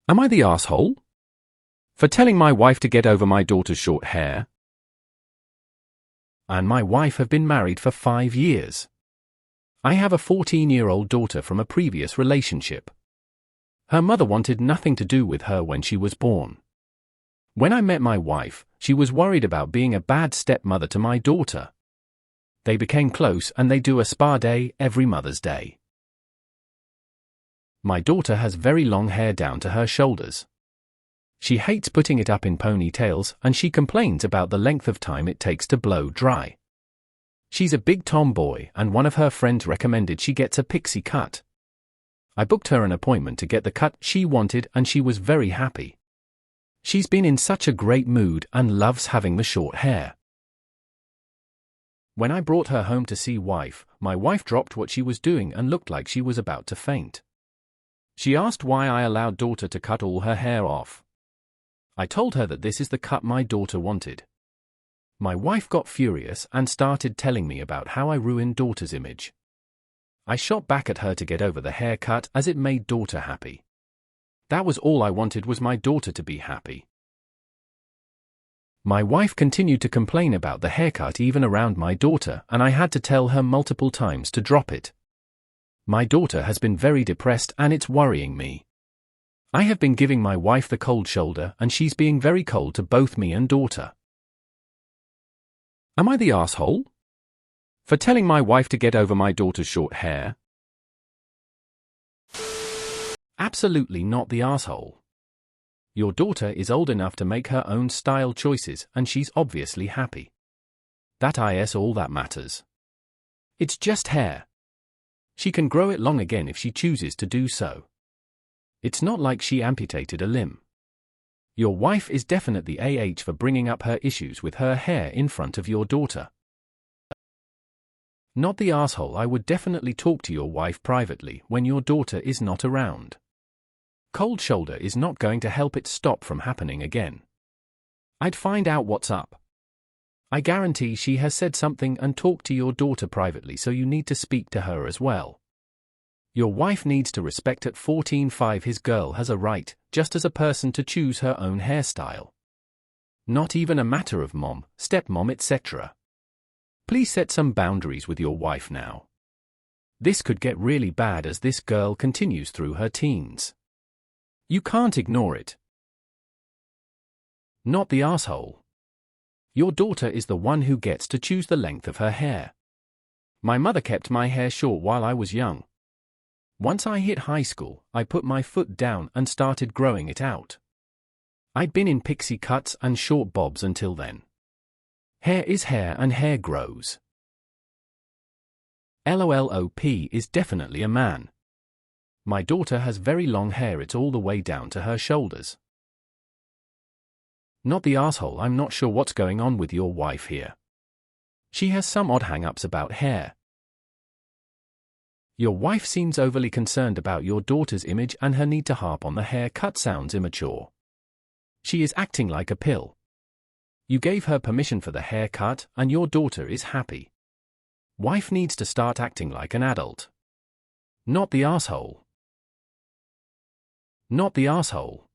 Am I the asshole? For telling my wife to get over my daughter's short hair? And my wife have been married for 5 years. I have a 14-year-old daughter from a previous relationship. Her mother wanted nothing to do with her when she was born. When I met my wife, she was worried about being a bad stepmother to my daughter. They became close and they do a spa day every Mother's Day. My daughter has very long hair down to her shoulders. She hates putting it up in ponytails and she complains about the length of time it takes to blow dry. She's a big tomboy and one of her friends recommended she gets a pixie cut. I booked her an appointment to get the cut she wanted and she was very happy. She's been in such a great mood and loves having the short hair. When I brought her home to see wife, my wife dropped what she was doing and looked like she was about to faint. She asked why I allowed daughter to cut all her hair off. I told her that this is the cut my daughter wanted. My wife got furious and started telling me about how I ruined daughter's image. I shot back at her to get over the haircut as it made daughter happy. That was all I wanted, was my daughter to be happy. My wife continued to complain about the haircut even around my daughter, and I had to tell her multiple times to drop it. My daughter has been very depressed and it's worrying me. I have been giving my wife the cold shoulder and she's being very cold to both me and daughter. Am I the asshole? For telling my wife to get over my daughter's short hair? Absolutely not the asshole. Your daughter is old enough to make her own style choices and she's obviously happy. That is all that matters. It's just hair. She can grow it long again if she chooses to do so. It's not like she amputated a limb. Your wife is definitely AH for bringing up her issues with her hair in front of your daughter. Not the asshole. I would definitely talk to your wife privately when your daughter is not around. Cold shoulder is not going to help it stop from happening again. I'd find out what's up. I guarantee she has said something and talked to your daughter privately, so you need to speak to her as well. Your wife needs to respect at 14.5 his girl has a right, just as a person, to choose her own hairstyle. Not even a matter of mom, stepmom, etc. Please set some boundaries with your wife now. This could get really bad as this girl continues through her teens. You can't ignore it. Not the asshole. Your daughter is the one who gets to choose the length of her hair. My mother kept my hair short while I was young. Once I hit high school, I put my foot down and started growing it out. I'd been in pixie cuts and short bobs until then. Hair is hair and hair grows. LOLOP is definitely a man. My daughter has very long hair, it's all the way down to her shoulders. Not the asshole. I'm not sure what's going on with your wife here. She has some odd hang-ups about hair. Your wife seems overly concerned about your daughter's image and her need to harp on the haircut sounds immature. She is acting like a pill. You gave her permission for the haircut and your daughter is happy. Wife needs to start acting like an adult. Not the asshole. Not the asshole.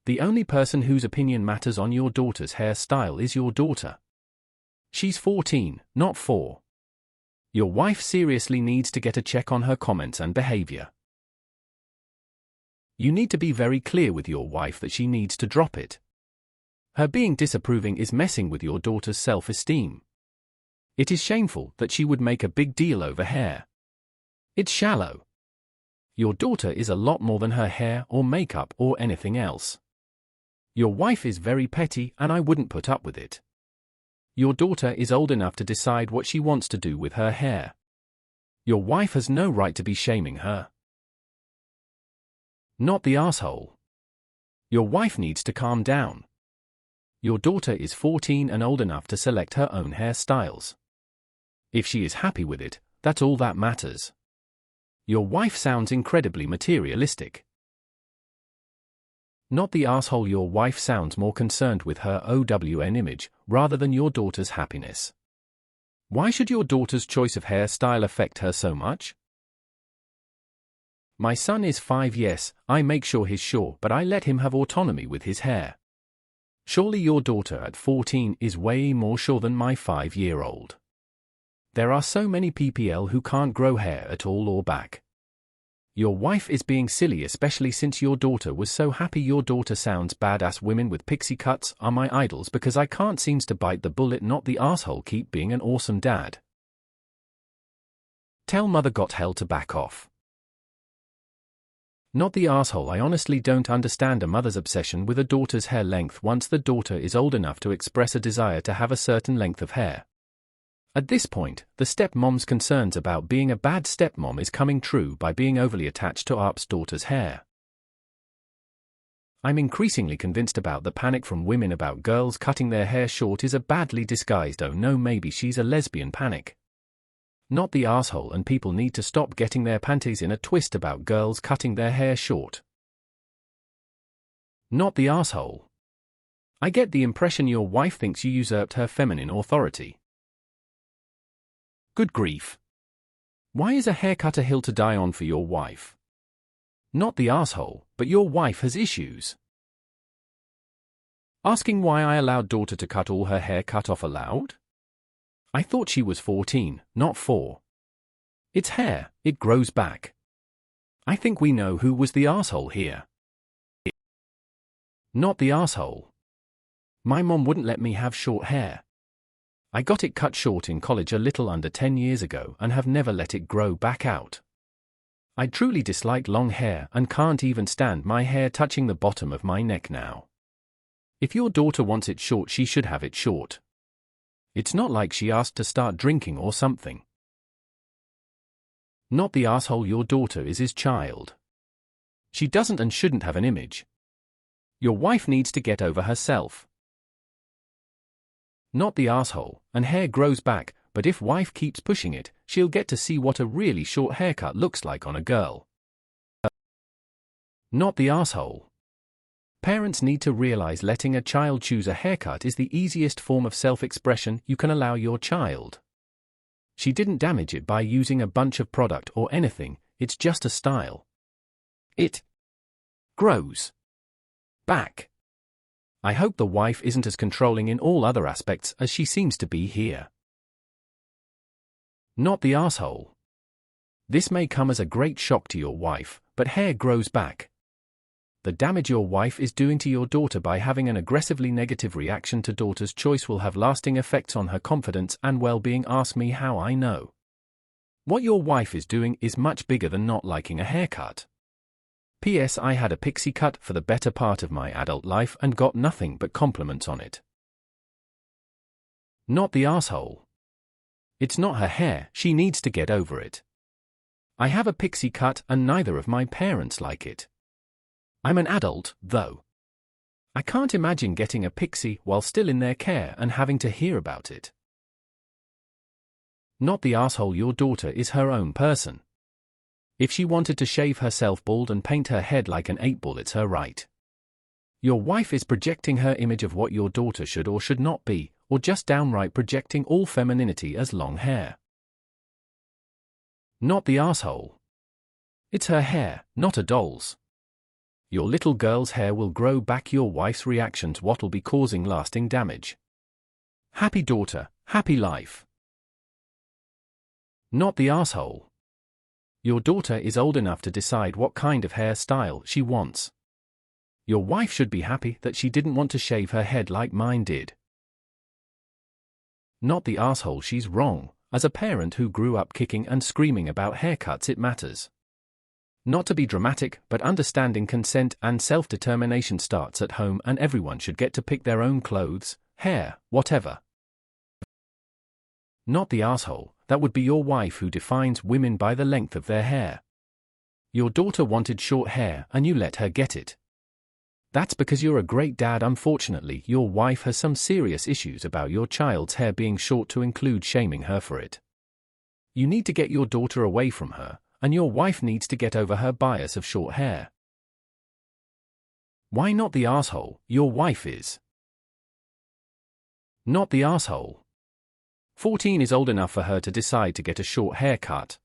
The only person whose opinion matters on your daughter's hairstyle is your daughter. She's 14, not 4. Your wife seriously needs to get a check on her comments and behavior. You need to be very clear with your wife that she needs to drop it. Her being disapproving is messing with your daughter's self-esteem. It is shameful that she would make a big deal over hair. It's shallow. Your daughter is a lot more than her hair or makeup or anything else. Your wife is very petty and I wouldn't put up with it. Your daughter is old enough to decide what she wants to do with her hair. Your wife has no right to be shaming her. Not the asshole. Your wife needs to calm down. Your daughter is 14 and old enough to select her own hairstyles. If she is happy with it, that's all that matters. Your wife sounds incredibly materialistic. Not the asshole. Your wife sounds more concerned with her OWN image rather than your daughter's happiness. Why should your daughter's choice of hairstyle affect her so much? My son is 5, yes, I make sure he's short, but I let him have autonomy with his hair. Surely your daughter at 14 is way more sure than my 5-year-old. There are so many PPL who can't grow hair at all or back. Your wife is being silly, especially since your daughter was so happy. Your daughter sounds badass. Women with pixie cuts are my idols because I can't seems to bite the bullet. Not the asshole. Keep being an awesome dad. Tell mother got hell to back off. Not the asshole. I honestly don't understand a mother's obsession with a daughter's hair length once the daughter is old enough to express a desire to have a certain length of hair. At this point, the stepmom's concerns about being a bad stepmom is coming true by being overly attached to Arp's daughter's hair. I'm increasingly convinced about the panic from women about girls cutting their hair short is a badly disguised "oh no, maybe she's a lesbian" panic. Not the asshole, and people need to stop getting their panties in a twist about girls cutting their hair short. Not the asshole. I get the impression your wife thinks you usurped her feminine authority. Good grief. Why is a haircut a hill to die on for your wife? Not the asshole, but your wife has issues. Asking why I allowed daughter to cut all her hair cut off allowed? I thought she was 14, not 4. It's hair, it grows back. I think we know who was the asshole here. Not the asshole. My mom wouldn't let me have short hair. I got it cut short in college a little under 10 years ago and have never let it grow back out. I truly dislike long hair and can't even stand my hair touching the bottom of my neck now. If your daughter wants it short, she should have it short. It's not like she asked to start drinking or something. Not the asshole. Your daughter is his child. She doesn't and shouldn't have an image. Your wife needs to get over herself. Not the asshole, and hair grows back, but if wife keeps pushing it, she'll get to see what a really short haircut looks like on a girl. Not the asshole. Parents need to realize letting a child choose a haircut is the easiest form of self-expression you can allow your child. She didn't damage it by using a bunch of product or anything, it's just a style. It grows back. I hope the wife isn't as controlling in all other aspects as she seems to be here. Not the asshole. This may come as a great shock to your wife, but hair grows back. The damage your wife is doing to your daughter by having an aggressively negative reaction to daughter's choice will have lasting effects on her confidence and well-being. Ask me how I know. What your wife is doing is much bigger than not liking a haircut. P.S. I had a pixie cut for the better part of my adult life and got nothing but compliments on it. Not the asshole. It's not her hair, she needs to get over it. I have a pixie cut and neither of my parents like it. I'm an adult, though. I can't imagine getting a pixie while still in their care and having to hear about it. Not the asshole. Your daughter is her own person. If she wanted to shave herself bald and paint her head like an 8-ball, it's her right. Your wife is projecting her image of what your daughter should or should not be, or just downright projecting all femininity as long hair. Not the asshole. It's her hair, not a doll's. Your little girl's hair will grow back. Your wife's reactions what'll be causing lasting damage. Happy daughter, happy life. Not the asshole. Your daughter is old enough to decide what kind of hairstyle she wants. Your wife should be happy that she didn't want to shave her head like mine did. Not the asshole. She's wrong. As a parent who grew up kicking and screaming about haircuts, it matters. Not to be dramatic, but understanding consent and self-determination starts at home, and everyone should get to pick their own clothes, hair, whatever. Not the asshole. That would be your wife who defines women by the length of their hair. Your daughter wanted short hair and you let her get it. That's because you're a great dad. Unfortunately, your wife has some serious issues about your child's hair being short, to include shaming her for it. You need to get your daughter away from her, and your wife needs to get over her bias of short hair. Why not the asshole? Your wife is. Not the asshole. 14 is old enough for her to decide to get a short haircut.